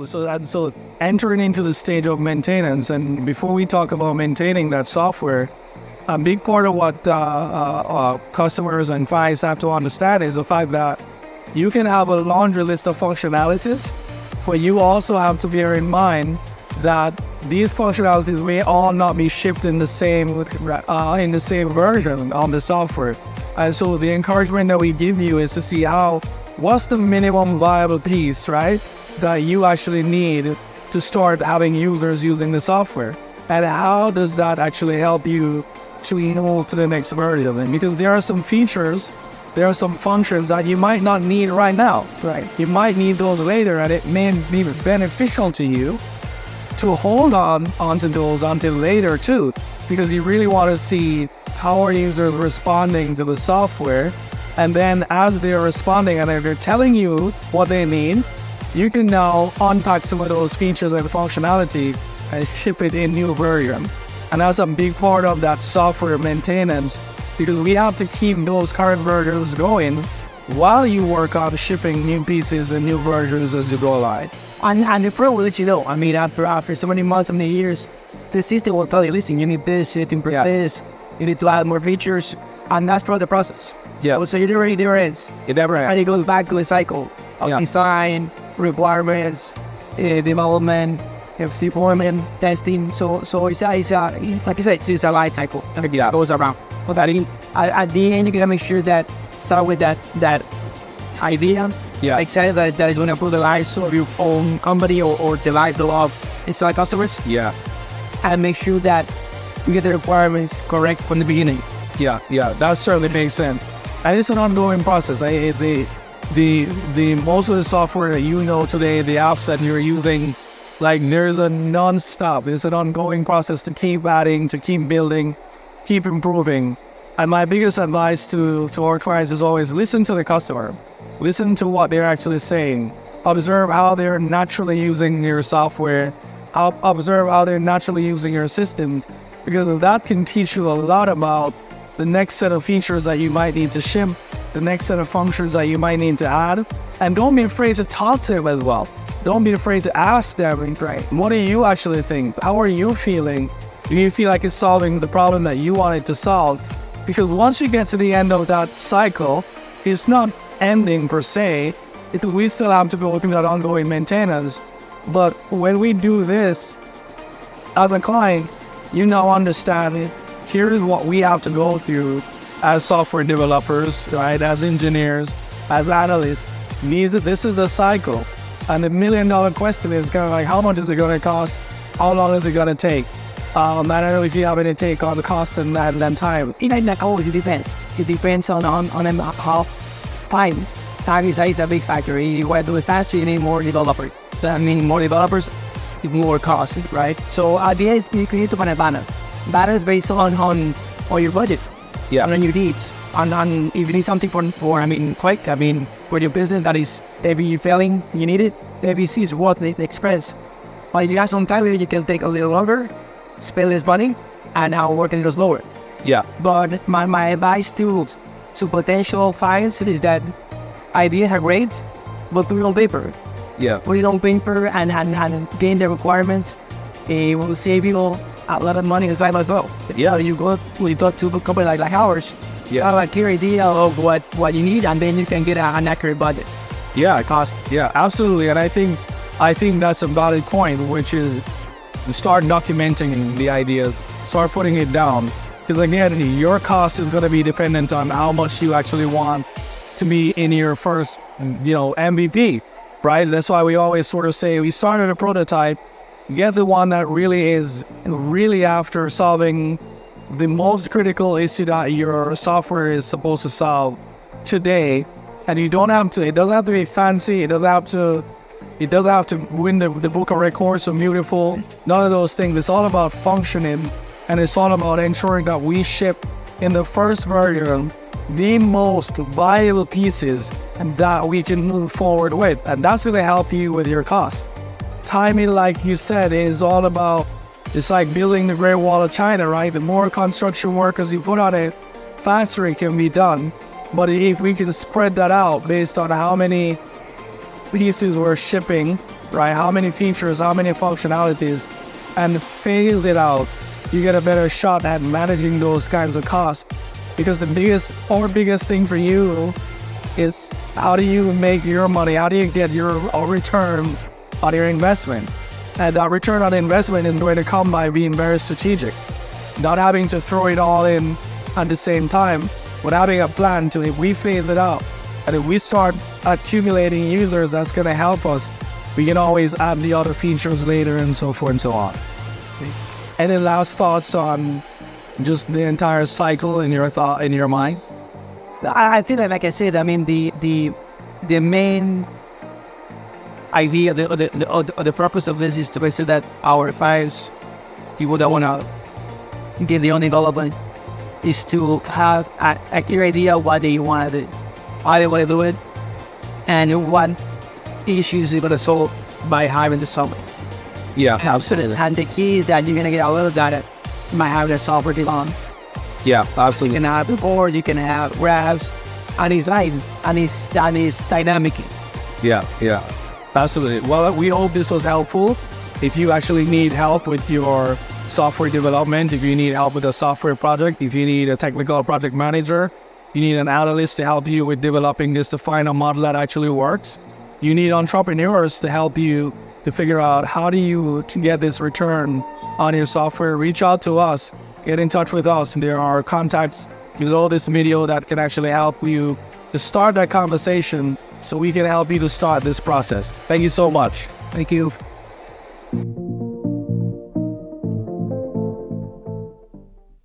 So entering into the stage of maintenance, and before we talk about maintaining that software, a big part of what customers and clients have to understand is the fact that you can have a laundry list of functionalities, but you also have to bear in mind that these functionalities may all not be shipped in the same version of the software. And so the encouragement that we give you is to see what's the minimum viable piece, right, that you actually need to start having users using the software, and how does that actually help you to move to the next version. Because there are some features, there are some functions that you might not need right now, right? You might need those later, and it may be beneficial to you to hold onto those until later too, because you really want to see how are users responding to the software. And then as they're responding and if they're telling you what they need, you can now unpack some of those features and functionality and ship it in new version. And that's a big part of that software maintenance, because we have to keep those current versions going while you work on shipping new pieces and new versions as you go live. And the pro will let you know. I mean, after so many months, so many years, the system will tell you, listen, you need this, you need to improve this, you need to add more features, and that's part of the process. Yeah. So it never ends. It never ends. And it goes back to a cycle of design, requirements, development, deployment, testing. So it's like I said, it's a life cycle that goes around. But at the end, you gotta make sure that start with that idea. Yeah. Excited that is going to improve the lives of your own company or the lives of its customers. Yeah. And make sure that you get the requirements correct from the beginning. Yeah, that certainly makes sense. And it's an ongoing process. The most of the software that you know today, the apps that you're using, like there's a non-stop. It's an ongoing process to keep adding, to keep building, keep improving. And my biggest advice to our clients is always listen to the customer. Listen to what they're actually saying. Observe how they're naturally using your software. Observe how they're naturally using your system, because that can teach you a lot about the next set of features that you might need to ship, the next set of functions that you might need to add. And don't be afraid to talk to them as well. Don't be afraid to ask them, right, what do you actually think? How are you feeling? Do you feel like it's solving the problem that you wanted to solve? Because once you get to the end of that cycle, it's not ending per se. We still have to go through that ongoing maintenance. But when we do this, as a client, you now understand it. Here is what we have to go through as software developers, right? As engineers, as analysts. This is the cycle. And the $1 million question is kind of like, how much is it going to cost? How long is it going to take? I don't know if you have any take on the cost and that time. It depends. It depends on how time. Time is a big factor. You want to do it faster, you need more developers. So I mean, more developers, more cost, right? So at the end, you need to find a balance. Balance based on your budget, and on your needs. And if you need something for quick, for your business that is maybe you're failing, you need it, maybe it's worth the expense. But if you have some time, you can take a little longer, spend less money, and now work a little slower. Yeah. But my advice to potential clients is that ideas are great, but put it on paper. Yeah. Put it on paper and gain the requirements. It will save you a lot of money as well. Yeah. You go to a company like ours. You have a clear idea of what you need, and then you can get an accurate budget. Yeah, cost. Yeah, absolutely. And I think that's a valid point, which is start documenting the ideas, start putting it down. Because again, your cost is going to be dependent on how much you actually want to be in your first, MVP, right? That's why we always sort of say we started a prototype, get the one that really is after solving the most critical issue that your software is supposed to solve today. And it doesn't have to be fancy. It doesn't have to win the book of records so beautiful. None of those things. It's all about functioning, and it's all about ensuring that we ship in the first version the most viable pieces and that we can move forward with. And that's going to help you with your cost. Timing, like you said, is all about, it's like building the Great Wall of China, right? The more construction workers you put on it, faster it can be done. But if we can spread that out based on how many pieces we're shipping right? How many features, how many functionalities, and phase it out. You get a better shot at managing those kinds of costs. Because the biggest thing for you is how do you make your money? How do you get your return on your investment? And that return on investment is going to come by being very strategic, not having to throw it all in at the same time, but having a plan to, if we phase it out and if we start accumulating users, that's going to help us. We can always add the other features later and so forth and so on. Any last thoughts on just the entire cycle in your mind? I think that, like I said, I mean, the main idea, the purpose of this is to make sure that our clients, people that want to get their own development, is to have a clear idea of what they want to do, how they want to do it, and what issues they're going to solve by having the software. Yeah, absolutely. And the key is that you're going to get a little data by having the software developed. Yeah, absolutely. You can have the board, you can have graphs, and it's live, and it's dynamic. Yeah, absolutely. Well, we hope this was helpful. If you actually need help with your software development, if you need help with a software project, if you need a technical project manager, you need an analyst to help you with developing this to find a model that actually works. You need entrepreneurs to help you to figure out how do you get this return on your software. Reach out to us, get in touch with us. There are contacts below this video that can actually help you to start that conversation so we can help you to start this process. Thank you so much. Thank you.